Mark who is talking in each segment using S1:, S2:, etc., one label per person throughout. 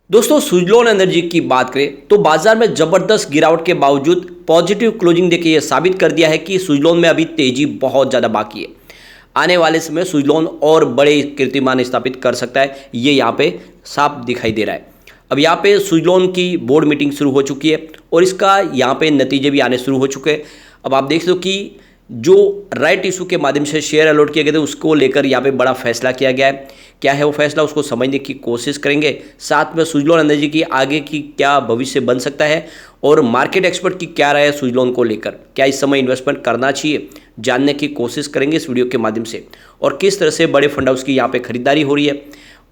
S1: दोस्तों सुजलोन एनर्जी की बात करें तो बाजार में जबरदस्त गिरावट के बावजूद पॉजिटिव क्लोजिंग देके ये साबित कर दिया है कि सुजलोन में अभी तेजी बहुत ज़्यादा बाकी है। आने वाले समय सुजलोन और बड़े कीर्तिमान स्थापित कर सकता है, ये यहाँ पे साफ दिखाई दे रहा है। अब यहाँ पे सुजलोन की बोर्ड मीटिंग शुरू हो चुकी है और इसका यहाँ पे नतीजे भी आने शुरू हो चुके हैं। अब आप देख सकते हो कि जो राइट इशू के माध्यम से शेयर अलॉट किए गए थे उसको लेकर यहाँ पे बड़ा फैसला किया गया है। क्या है वो फैसला, उसको समझने की कोशिश करेंगे। साथ में सुजलोन एनर्जी की आगे की क्या भविष्य बन सकता है और मार्केट एक्सपर्ट की क्या राय है सुजलोन को लेकर, क्या इस समय इन्वेस्टमेंट करना चाहिए, जानने की कोशिश करेंगे इस वीडियो के माध्यम से। और किस तरह से बड़े फंड हाउस की यहाँ पे खरीदारी हो रही है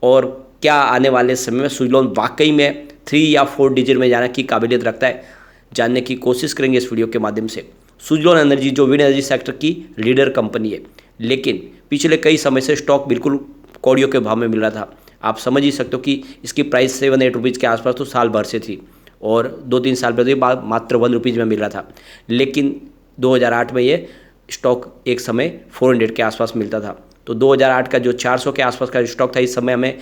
S1: और क्या आने वाले समय में सुजलोन वाकई में 3 या 4 डिजिट में जाने की काबिलियत रखता है, जानने की कोशिश करेंगे इस वीडियो के माध्यम से। सुजलोन एनर्जी जो विंड एनर्जी सेक्टर की लीडर कंपनी है, लेकिन पिछले कई समय से स्टॉक बिल्कुल कौड़ियों के भाव में मिल रहा था। आप समझ ही सकते हो कि इसकी प्राइस 7-8 रुपीज़ के आसपास तो साल भर से थी और 2-3 साल पहले मात्र 1 रुपीज़ में मिल रहा था। लेकिन 2008 में ये स्टॉक एक समय 400 के आसपास मिलता था। तो 2008 का जो 400 के आसपास का स्टॉक था, इस समय हमें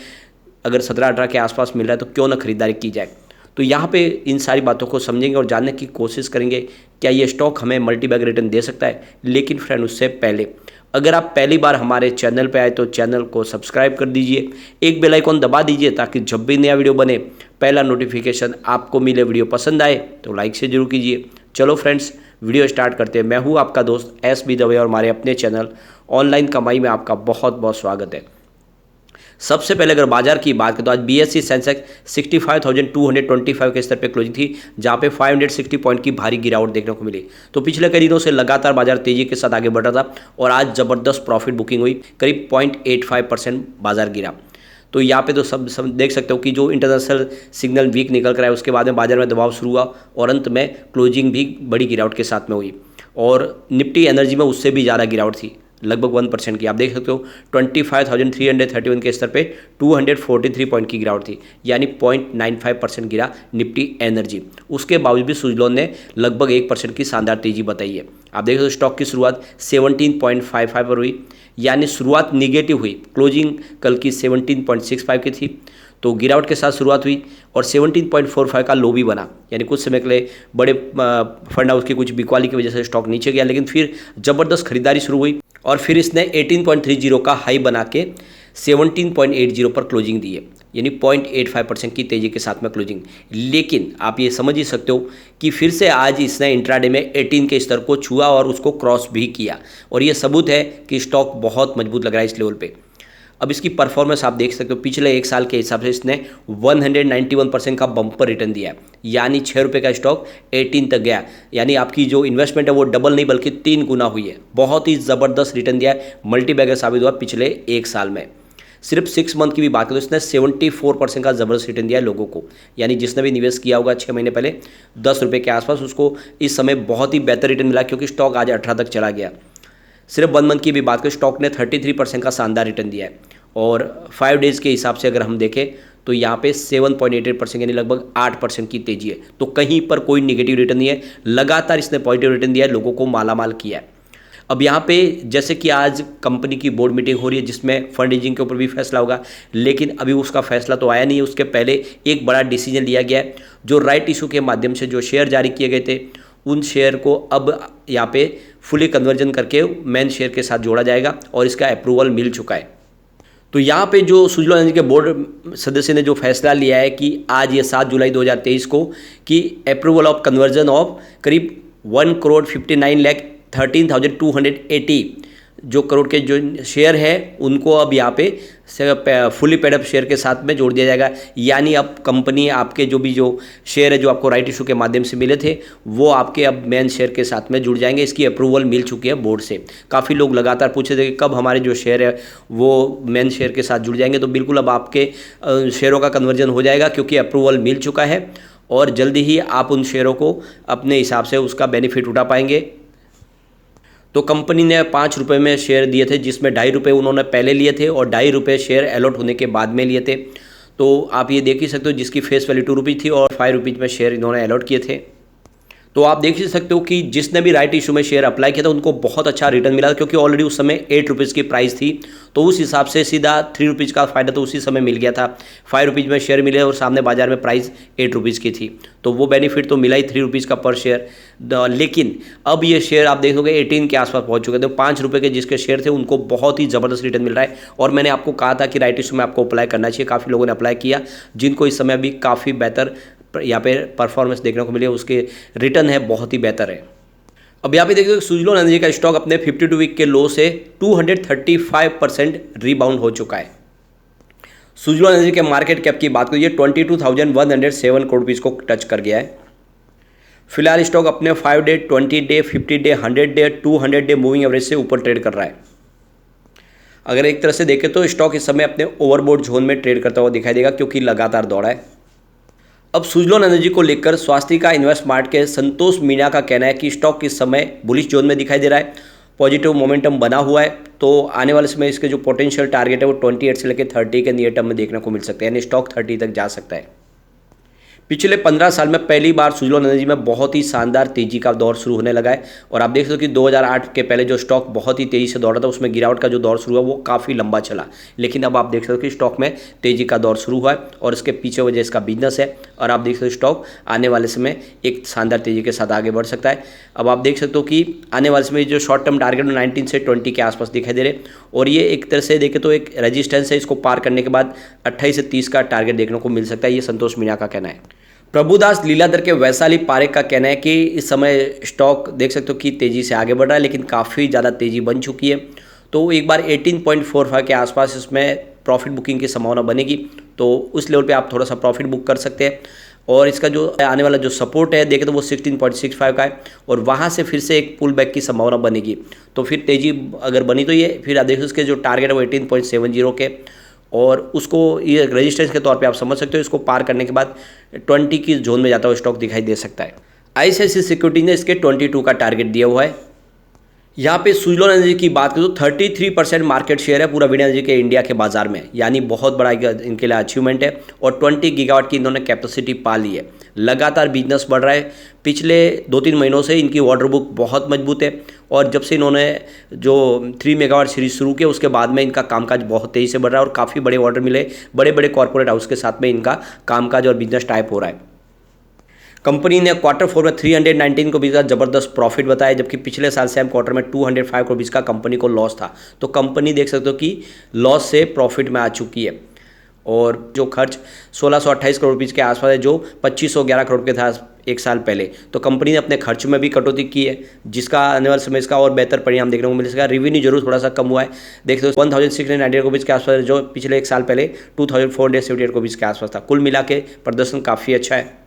S1: अगर 17-18 के आसपास मिल रहा है तो क्यों ना खरीदारी की जाए। तो यहाँ पे इन सारी बातों को समझेंगे और जानने की कोशिश करेंगे क्या ये स्टॉक हमें मल्टी बैग रिटर्न दे सकता है। लेकिन फ्रेंड उससे पहले अगर आप पहली बार हमारे चैनल पे आए तो चैनल को सब्सक्राइब कर दीजिए, एक बेल आइकॉन दबा दीजिए ताकि जब भी नया वीडियो बने पहला नोटिफिकेशन आपको मिले। वीडियो पसंद आए तो लाइक से जरूर कीजिए। चलो फ्रेंड्स वीडियो स्टार्ट करते हैं। मैं हूँ आपका दोस्त SB दवे और हमारे अपने चैनल ऑनलाइन कमाई में आपका बहुत बहुत स्वागत है। सबसे पहले अगर बाजार की बात करें तो आज BSE सेंसेक्स 65,225 के स्तर पे क्लोजिंग थी, जहां पे 560 पॉइंट की भारी गिरावट देखने को मिली। तो पिछले कई दिनों से लगातार बाजार तेजी के साथ आगे बढ़ रहा था और आज जबरदस्त प्रॉफिट बुकिंग हुई, करीब 0.85% बाजार गिरा। तो यहाँ पे तो सब देख सकते हो कि जो इंटरनेशनल सिग्नल वीक निकल कर आया उसके बाद में बाजार में दबाव शुरू हुआ और अंत में क्लोजिंग भी बड़ी गिरावट के साथ में हुई। और निफ्टी एनर्जी में उससे भी ज़्यादा गिरावट थी, लगभग 1% की। आप देख सकते हो 25,331 के स्तर पे 243 पॉइंट की गिरावट थी, यानी 0.95% गिरा निफ्टी एनर्जी। उसके बावजूद भी सुजलोन ने लगभग 1% की शानदार तेजी बताई है। आप देख सकते हो स्टॉक की शुरुआत 17.55 पर हुई, यानी शुरुआत निगेटिव हुई। क्लोजिंग कल की 17.65 की थी, तो गिरावट के साथ शुरुआत हुई और 17.45 का लो भी बना, यानी कुछ समय के लिए बड़े फंड हाउस की कुछ बिकवाली की वजह से स्टॉक नीचे गया। लेकिन फिर जबरदस्त खरीदारी शुरू हुई और फिर इसने 18.30 का हाई बना के 17.80 पर क्लोजिंग दी है, यानी 0.85% की तेजी के साथ में क्लोजिंग। लेकिन आप ये समझ ही सकते हो कि फिर से आज इसने इंट्राडे में 18 के स्तर को छुआ और उसको क्रॉस भी किया, और ये सबूत है कि स्टॉक बहुत मजबूत लग रहा है इस लेवल पे। अब इसकी परफॉर्मेंस आप देख सकते हो, पिछले एक साल के हिसाब से इसने 191% का बम्पर रिटर्न दिया है, यानी 6 रुपये का स्टॉक 18 तक गया, यानी आपकी जो इन्वेस्टमेंट है वो डबल नहीं बल्कि 3 गुना हुई है। बहुत ही ज़बरदस्त रिटर्न दिया है, मल्टी बैगर साबित हुआ पिछले एक साल में। सिर्फ 6 मंथ की भी बात करें तो इसने 74% का ज़बरदस्त रिटर्न दिया है लोगों को, यानी जिसने भी निवेश किया होगा 6 महीने पहले 10 रुपये के आसपास, उसको इस समय बहुत ही बेहतर रिटर्न मिला क्योंकि स्टॉक आज 18 तक चला गया। सिर्फ 1 मंथ की भी बात करें स्टॉक ने 33% का शानदार रिटर्न दिया है, और 5 डेज़ के हिसाब से अगर हम देखें तो यहाँ पे 7.88% यानी लगभग 8% की तेजी है। तो कहीं पर कोई निगेटिव रिटर्न नहीं है, लगातार इसने पॉजिटिव रिटर्न दिया है, लोगों को मालामाल किया है। अब यहाँ पे जैसे कि आज कंपनी की बोर्ड मीटिंग हो रही है जिसमें फंड रेजिंग के ऊपर भी फैसला होगा, लेकिन अभी उसका फैसला तो आया नहीं है। उसके पहले एक बड़ा डिसीजन लिया गया है, जो राइट इशू के माध्यम से जो शेयर जारी किए गए थे उन शेयर को अब यहाँ पे फुली कन्वर्जन करके मेन शेयर के साथ जोड़ा जाएगा और इसका अप्रूवल मिल चुका है। तो यहाँ पे जो सुजलोन एनर्जी के बोर्ड सदस्य ने जो फैसला लिया है कि आज ये 7 जुलाई 2023 को कि अप्रूवल ऑफ कन्वर्जन ऑफ करीब 1,59,13,280 जो करोड़ के जो शेयर है उनको अब यहाँ पे फुली पेड अप शेयर के साथ में जोड़ दिया जाएगा। यानी अब कंपनी आपके जो भी जो शेयर है जो आपको राइट इशू के माध्यम से मिले थे वो आपके अब मेन शेयर के साथ में जुड़ जाएंगे। इसकी अप्रूवल मिल चुकी है बोर्ड से। काफ़ी लोग लगातार पूछे थे कि कब हमारे जो शेयर है वो मेन शेयर के साथ जुड़ जाएंगे, तो बिल्कुल अब आपके शेयरों का कन्वर्जन हो जाएगा क्योंकि अप्रूवल मिल चुका है और जल्दी ही आप उन शेयरों को अपने हिसाब से उसका बेनिफिट उठा पाएंगे। तो कंपनी ने 5 रुपये में शेयर दिए थे, जिसमें 2.5 रुपये उन्होंने पहले लिए थे और 2.5 रुपये शेयर अलॉट होने के बाद में लिए थे। तो आप ये देख ही सकते हो जिसकी फेस वैल्यू 2 रुपये थी और 5 रुपीज़ में शेयर इन्होंने अलॉट किए थे। तो आप देख ही सकते हो कि जिसने भी राइट इशू में शेयर अप्लाई किया था उनको बहुत अच्छा रिटर्न मिला, क्योंकि ऑलरेडी उस समय 8 रुपीज़ की प्राइस थी, तो उस हिसाब से सीधा 3 रुपीज़ का फायदा तो उसी समय मिल गया था। 5 रुपीज़ में शेयर मिले और सामने बाजार में प्राइस 8 रुपीज़ की थी, तो वो बेनिफिट तो मिला ही 3 रुपीज़ का पर शेयर। लेकिन अब ये शेयर आप देखोगे 18 के आसपास पहुंच चुके थे, तो 5 रुपये के जिसके शेयर थे उनको बहुत ही ज़बरदस्त रिटर्न मिल रहा है। और मैंने आपको कहा था कि राइट इशू में आपको अप्लाई करना चाहिए, काफ़ी लोगों ने अप्लाई किया, जिनको इस समय भी काफ़ी बेहतर यहाँ पे परफॉर्मेंस देखने को मिली है, उसके रिटर्न है बहुत ही बेहतर है। अब यहाँ पे देखिए सुजलोन एनर्जी का स्टॉक अपने 52 वीक के लो से 235% रिबाउंड हो चुका है। सुजलोन एनर्जी के मार्केट कैप की बात करिए 22,107 करोड़ रुपीज़ को टच कर गया है। फिलहाल स्टॉक अपने 5 day, 20 day, 50 day, 100 day, 200 day moving average से ऊपर ट्रेड कर रहा है। अगर एक तरह से देखें तो स्टॉक इस समय अपने ओवरबोट जोन में ट्रेड करता हुआ दिखाई देगा, क्योंकि लगातार दौड़ा है। अब सुजलोन एनर्जी को लेकर स्वास्तिका इन्वेस्टमार्ट के संतोष मीणा का कहना है कि स्टॉक इस समय बुलिश जोन में दिखाई दे रहा है, पॉजिटिव मोमेंटम बना हुआ है, तो आने वाले समय इसके जो पोटेंशियल टारगेट है वो 28 से लेकर 30 के नियर टर्म में देखने को मिल सकते हैं, यानी स्टॉक 30 तक जा सकता है। पिछले 15 साल में पहली बार सुजलोन एनर्जी में बहुत ही शानदार तेजी का दौर शुरू होने लगा है। और आप देख सकते हो कि 2008 के पहले जो स्टॉक बहुत ही तेज़ी से दौड़ा था, उसमें गिरावट का जो दौर शुरू हुआ वो काफ़ी लंबा चला, लेकिन अब आप देख सकते हो कि स्टॉक में तेज़ी का दौर शुरू हुआ है और इसके पीछे वजह इसका बिजनेस है। और आप देख सकते हो स्टॉक आने वाले समय एक शानदार तेज़ी के साथ आगे बढ़ सकता है। अब आप देख सकते हो कि आने वाले समय जो शॉर्ट टर्म टारगेट 19 से 20 के आसपास दिखाई दे रहे, और ये एक तरह से देखें तो एक रेजिस्टेंस है, इसको पार करने के बाद 28 से 30 का टारगेट देखने को मिल सकता है, ये संतोष मीणा का कहना है। प्रभुदास लीलाधर के वैशाली पारेख का कहना है कि इस समय स्टॉक देख सकते हो कि तेज़ी से आगे बढ़ रहा है, लेकिन काफ़ी ज़्यादा तेज़ी बन चुकी है, तो एक बार 18.45 के आसपास इसमें प्रॉफिट बुकिंग की संभावना बनेगी, तो उस लेवल पे आप थोड़ा सा प्रॉफिट बुक कर सकते हैं। और इसका जो आने वाला जो सपोर्ट है देखें तो वो 16.65 का है, और वहाँ से फिर से एक पुल बैक की संभावना बनेगी, तो फिर तेज़ी अगर बनी तो ये फिर आप देखो उसके जो टारगेट है वो 18.70 के, और उसको ये रेजिस्टेंस के तौर पे आप समझ सकते हो, इसको पार करने के बाद 20 की जोन में जाता हुआ स्टॉक दिखाई दे सकता है। ICICI सिक्योरिटी ने इसके 22 का टारगेट दिया हुआ है। यहाँ पे सुजलोन एनर्जी की बात करें तो 33% मार्केट शेयर है पूरा विंड एनर्जी के इंडिया के बाजार में, यानी बहुत बड़ा इनके लिए अचीवमेंट है। और 20 गीगावाट की इन्होंने कैपेसिटी पा ली है, लगातार बिजनेस बढ़ रहा है। पिछले 2-3 महीनों से इनकी ऑर्डर बुक बहुत मजबूत है, और जब से इन्होंने जो 3 मेगावाट सीरीज शुरू किया उसके बाद में इनका कामकाज बहुत तेज़ी से बढ़ रहा है, और काफ़ी बड़े ऑर्डर मिले, बड़े बड़े कॉर्पोरेट हाउस के साथ में इनका कामकाज और बिजनेस टाइप हो रहा है। कंपनी ने Q4 में 319 को भी ज़बरदस्त प्रॉफिट बताया, जबकि पिछले साल सेम क्वार्टर में 205 करोड़ का कंपनी को लॉस था। तो कंपनी देख सकते हो कि लॉस से प्रॉफिट में आ चुकी है, और जो खर्च 1628 करोड़ रुपीज़ के आसपास है, जो 2511 करोड़ के था एक साल पहले, तो कंपनी ने अपने खर्च में भी कटौती की है, जिसका आने वाले समय इसका और बेहतर परिणाम देखने को मिल सका। रेवेन्यू जरूर थोड़ा सा कम हुआ है, देखते हो 1698 करोड़ के आसपास, जो पिछले एक साल पहले 2478 करोड़ के आसपास था। कुल मिला के प्रदर्शन काफ़ी अच्छा है।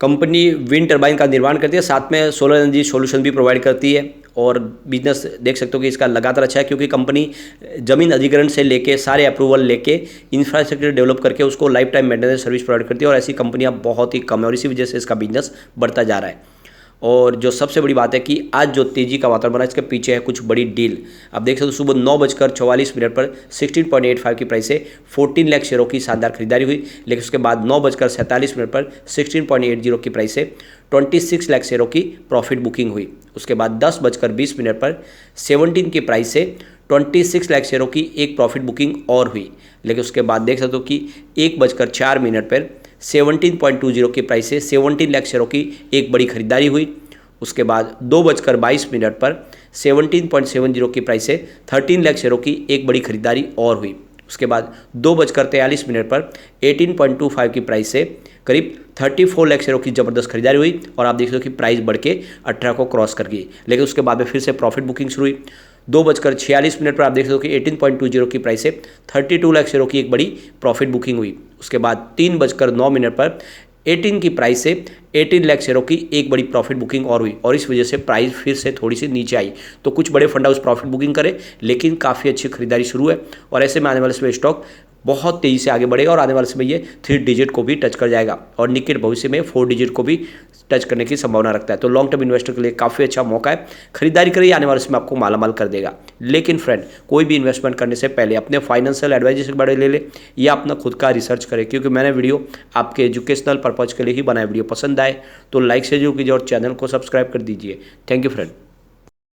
S1: कंपनी विंड टर्बाइन का निर्माण करती है, साथ में सोलर एनर्जी सॉल्यूशन भी प्रोवाइड करती है, और बिजनेस देख सकते हो कि इसका लगातार अच्छा है, क्योंकि कंपनी जमीन अधिग्रहण से लेके सारे अप्रूवल लेके इंफ्रास्ट्रक्चर डेवलप करके उसको life time maintenance service provide करती है, और ऐसी कंपनियां बहुत ही कम है, और इसी वजह से इसका बिजनेस बढ़ता जा रहा है। और जो सबसे बड़ी बात है कि आज जो तेज़ी का वातावरण बना, इसके पीछे है कुछ बड़ी डील। आप देख सकते हो सुबह 9:44 पर 16.85 की प्राइस से 14 लाख शेयरों की शानदार खरीदारी हुई, लेकिन उसके बाद 9:47 पर 16.80 की प्राइस से 26 लाख शेयरों की प्रॉफिट बुकिंग हुई। उसके बाद 10:20 पर 17 की प्राइस से 26 लाख शेयरों की एक प्रॉफिट बुकिंग और हुई, लेकिन उसके बाद देख सकते हो कि 1:04 पर 17.20 की प्राइस से 17 लाख शेयरों की एक बड़ी खरीदारी हुई। उसके बाद 2:22 पर 17.70 की प्राइस से 13 लाख शेयरों की एक बड़ी खरीदारी और हुई। उसके बाद 2:43 पर 18.25 की प्राइस से करीब 34 लाख शेयरों की ज़बरदस्त खरीदारी हुई, और आप देख सकते हो कि प्राइस बढ़ के 18 को क्रॉस कर गई, लेकिन उसके बाद में फिर से प्रॉफिट बुकिंग शुरू हुई। 2:46 पर आप देख सकते हो कि 18.20 की प्राइस से 32 लाख शेयरों की एक बड़ी प्रॉफिट बुकिंग हुई। उसके बाद 3:09 पर 18 की प्राइस से 18 लाख शेयरों की एक बड़ी प्रॉफिट बुकिंग और हुई, और इस वजह से प्राइस फिर से थोड़ी सी नीचे आई। तो कुछ बड़े फंड हाउस प्रॉफिट बुकिंग करे, लेकिन काफ़ी अच्छी खरीदारी शुरू है, और ऐसे में आने वाले समय स्टॉक बहुत तेज़ी से आगे बढ़ेगा और आने वाले समय ये 3 डिजिट को भी टच कर जाएगा और निकट भविष्य में 4 डिजिट को भी टच करने की संभावना रखता है। तो लॉन्ग टर्म इन्वेस्टर के लिए काफ़ी अच्छा मौका है, खरीदारी करिए, आने वाले समय आपको मालामाल कर देगा। लेकिन फ्रेंड, कोई भी इन्वेस्टमेंट करने से पहले अपने फाइनेंशियल एडवाइजर से बड़े ले ले या अपना खुद का रिसर्च करें, क्योंकि मैंने वीडियो आपके एजुकेशनल पर्पज़ के लिए ही बनाया। वीडियो पसंद आए तो लाइक से जरूर कीजिए और चैनल को सब्सक्राइब कर दीजिए। Thank you friend.